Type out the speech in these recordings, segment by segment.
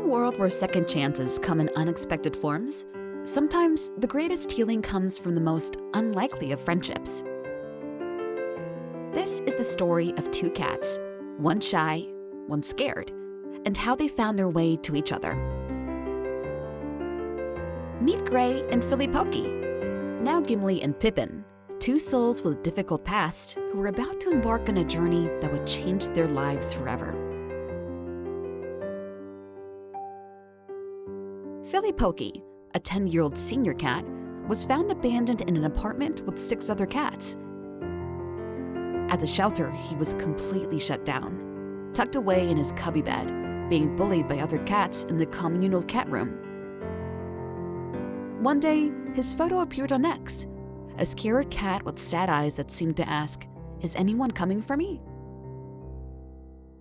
a world where second chances come in unexpected forms, sometimes the greatest healing comes from the most unlikely of friendships. This is the story of two cats, one shy, one scared, and how they found their way to each other. Meet Gray and Philly Pokey, now Gimli and Pippin, two souls with difficult pasts who were about to embark on a journey that would change their lives forever. Philly Pokey, a 10-year-old senior cat, was found abandoned in an apartment with 6 other cats. At the shelter, he was completely shut down, tucked away in his cubby bed, being bullied by other cats in the communal cat room. One day, his photo appeared on X, a scared cat with sad eyes that seemed to ask, "Is anyone coming for me?"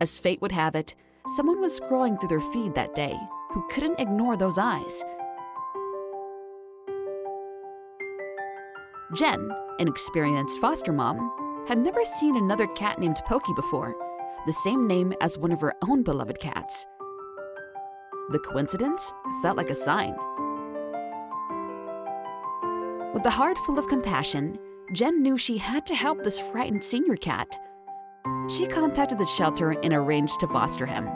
As fate would have it, someone was scrolling through their feed that day who couldn't ignore those eyes. Jen, an experienced foster mom, had never seen another cat named Pokey before, the same name as one of her own beloved cats. The coincidence felt like a sign. With a heart full of compassion, Jen knew she had to help this frightened senior cat. She contacted the shelter and arranged to foster him.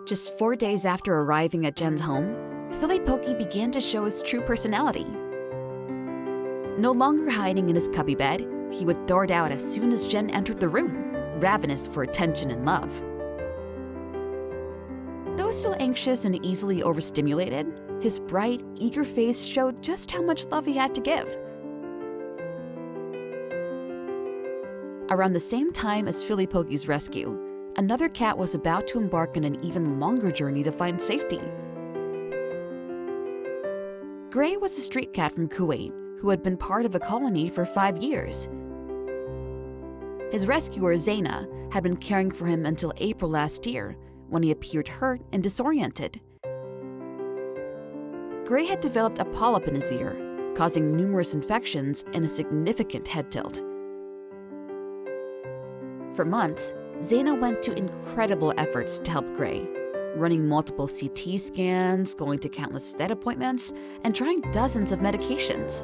Just 4 days after arriving at Jen's home, Philly Pokey began to show his true personality. No longer hiding in his cubby bed, he would dart out as soon as Jen entered the room, ravenous for attention and love. Though still anxious and easily overstimulated, his bright, eager face showed just how much love he had to give. Around the same time as Philly Pokey's rescue, another cat was about to embark on an even longer journey to find safety. Gray was a street cat from Kuwait who had been part of a colony for 5 years. His rescuer, Zaina, had been caring for him until April last year, when he appeared hurt and disoriented. Gray had developed a polyp in his ear, causing numerous infections and a significant head tilt. For months, Zaina went to incredible efforts to help Gray, running multiple CT scans, going to countless vet appointments, and trying dozens of medications.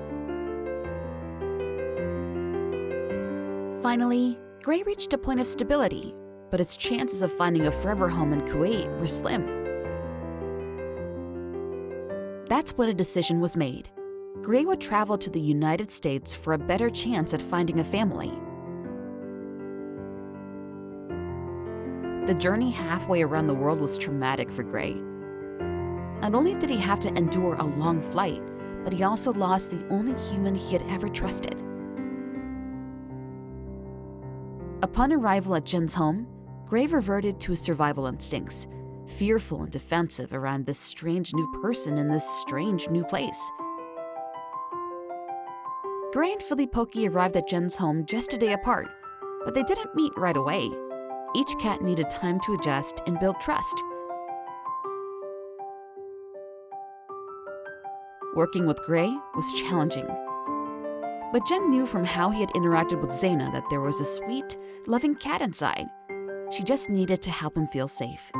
Finally, Gray reached a point of stability, but its chances of finding a forever home in Kuwait were slim. That's when a decision was made. Gray would travel to the United States for a better chance at finding a family. The journey halfway around the world was traumatic for Gray. Not only did he have to endure a long flight, but he also lost the only human he had ever trusted. Upon arrival at Jen's home, Gray reverted to his survival instincts, fearful and defensive around this strange new person in this strange new place. Gray and Philly Pokey arrived at Jen's home just a day apart, but they didn't meet right away. Each cat needed time to adjust and build trust. Working with Gray was challenging. But Jen knew from how he had interacted with Zaina that there was a sweet, loving cat inside. She just needed to help him feel safe.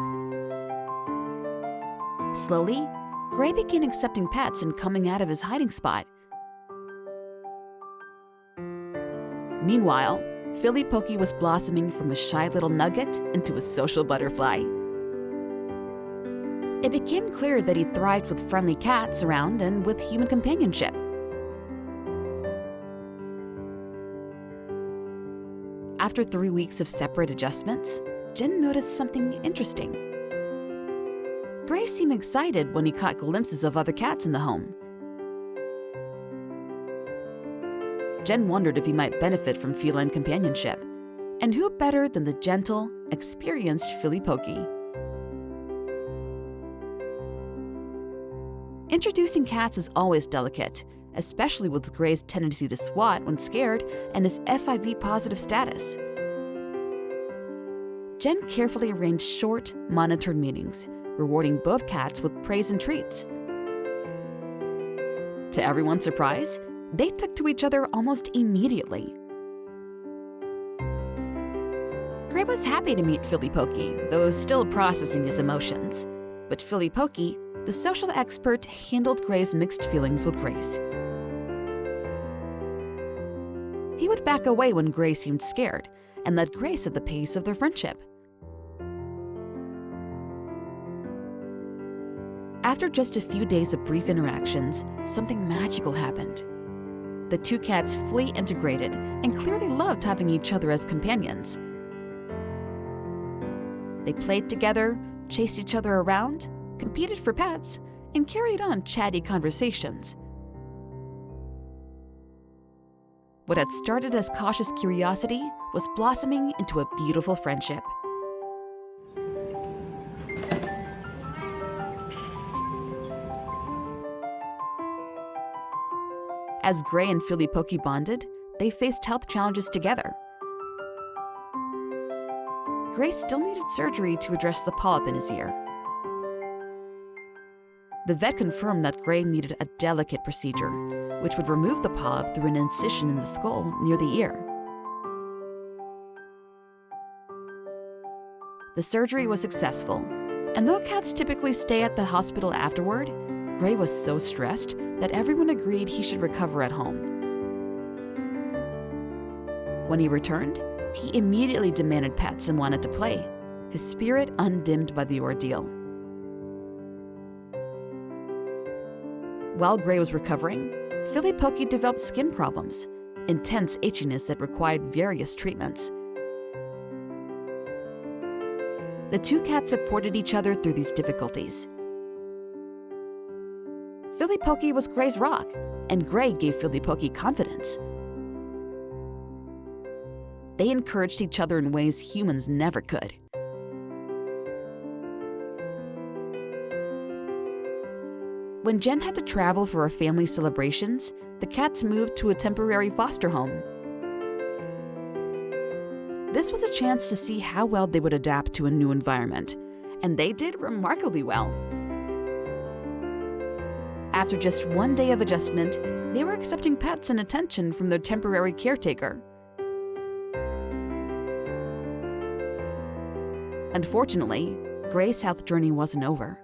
Slowly, Gray began accepting pets and coming out of his hiding spot. Meanwhile, Philly Pokey was blossoming from a shy little nugget into a social butterfly. It became clear that he thrived with friendly cats around and with human companionship. After 3 weeks of separate adjustments, Jen noticed something interesting. Gray seemed excited when he caught glimpses of other cats in the home. Jen wondered if he might benefit from feline companionship, and who better than the gentle, experienced Philly Pokey? Introducing cats is always delicate, especially with Gray's tendency to swat when scared and his FIV positive status. Jen carefully arranged short, monitored meetings, rewarding both cats with praise and treats. To everyone's surprise, they took to each other almost immediately. Gray was happy to meet Philly Pokey, though still processing his emotions. But Philly Pokey, the social expert, handled Gray's mixed feelings with grace. He would back away when Gray seemed scared and let Gray set the pace of their friendship. After just a few days of brief interactions, something magical happened. The two cats fully integrated and clearly loved having each other as companions. They played together, chased each other around, competed for pets, and carried on chatty conversations. What had started as cautious curiosity was blossoming into a beautiful friendship. As Gray and Philly Pokey bonded, they faced health challenges together. Gray still needed surgery to address the polyp in his ear. The vet confirmed that Gray needed a delicate procedure, which would remove the polyp through an incision in the skull near the ear. The surgery was successful, and though cats typically stay at the hospital afterward, Gray was so stressed that everyone agreed he should recover at home. When he returned, he immediately demanded pets and wanted to play, his spirit undimmed by the ordeal. While Gray was recovering, Philly Pokey developed skin problems, intense itchiness that required various treatments. The two cats supported each other through these difficulties. Philly Pokey was Gray's rock, and Gray gave Philly Pokey confidence. They encouraged each other in ways humans never could. When Jen had to travel for her family celebrations, the cats moved to a temporary foster home. This was a chance to see how well they would adapt to a new environment, and they did remarkably well. After just one day of adjustment, they were accepting pets and attention from their temporary caretaker. Unfortunately, Gray's health journey wasn't over.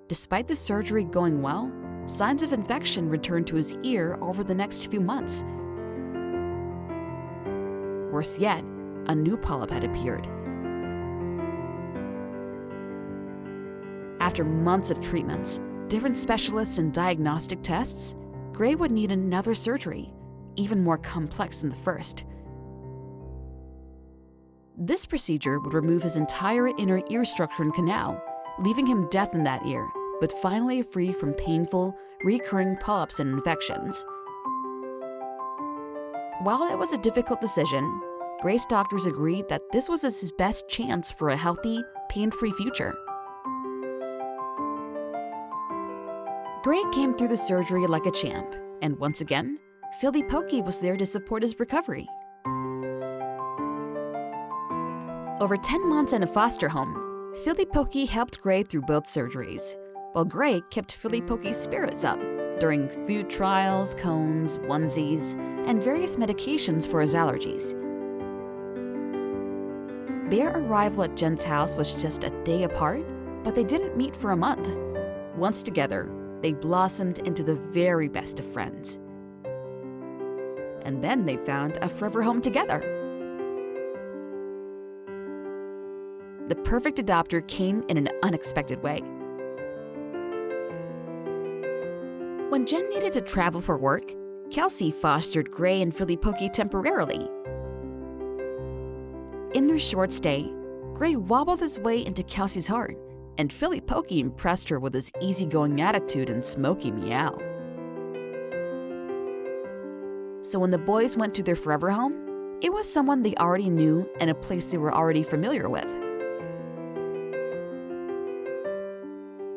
Despite the surgery going well, signs of infection returned to his ear over the next few months. Worse yet, a new polyp had appeared. After months of treatments, different specialists and diagnostic tests, Gray would need another surgery, even more complex than the first. This procedure would remove his entire inner ear structure and canal, leaving him deaf in that ear, but finally free from painful, recurring polyps and infections. While it was a difficult decision, Gray's doctors agreed that this was his best chance for a healthy, pain-free future. Gray came through the surgery like a champ, and once again, Philly Pokey was there to support his recovery. Over 10 months in a foster home, Philly Pokey helped Gray through both surgeries, while Gray kept Philly Pokey's spirits up during food trials, cones, onesies, and various medications for his allergies. Their arrival at Jen's house was just a day apart, but they didn't meet for a month. Once together, they blossomed into the very best of friends. And then they found a forever home together. The perfect adopter came in an unexpected way. When Jen needed to travel for work, Kelsey fostered Gray and Philly Pokey temporarily. In their short stay, Gray wobbled his way into Kelsey's heart, and Philly Pokey impressed her with his easygoing attitude and smoky meow. So when the boys went to their forever home, it was someone they already knew and a place they were already familiar with.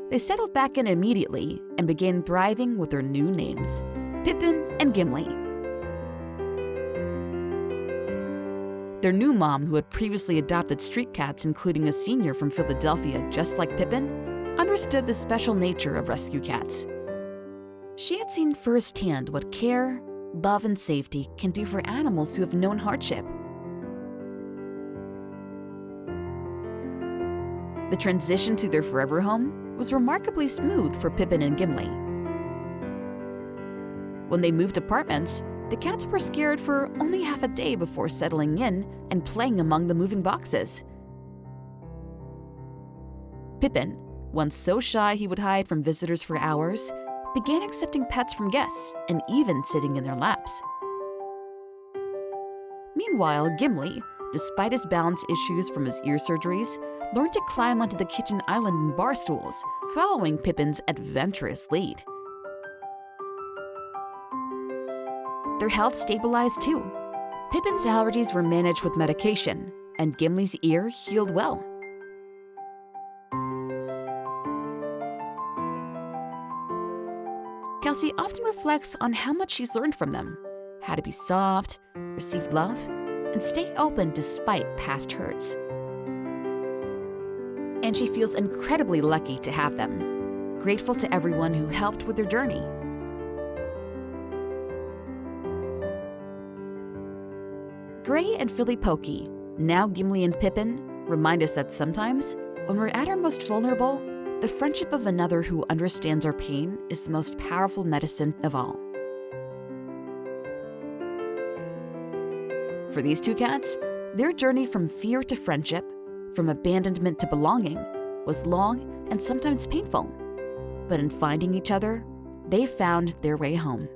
They settled back in immediately and began thriving with their new names, Pippin and Gimli. Their new mom, who had previously adopted street cats, including a senior from Philadelphia just like Pippin, understood the special nature of rescue cats. She had seen firsthand what care, love, and safety can do for animals who have known hardship. The transition to their forever home was remarkably smooth for Pippin and Gimli. When they moved apartments, the cats were scared for only half a day before settling in and playing among the moving boxes. Pippin, once so shy he would hide from visitors for hours, began accepting pets from guests and even sitting in their laps. Meanwhile, Gimli, despite his balance issues from his ear surgeries, learned to climb onto the kitchen island in bar stools, following Pippin's adventurous lead. Their health stabilized too. Pippin's allergies were managed with medication, and Gimli's ear healed well. Kelsey often reflects on how much she's learned from them, how to be soft, receive love, and stay open despite past hurts. And she feels incredibly lucky to have them, grateful to everyone who helped with their journey. Gray and Philly Pokey, now Gimli and Pippin, remind us that sometimes, when we're at our most vulnerable, the friendship of another who understands our pain is the most powerful medicine of all. For these two cats, their journey from fear to friendship, from abandonment to belonging, was long and sometimes painful. But in finding each other, they found their way home.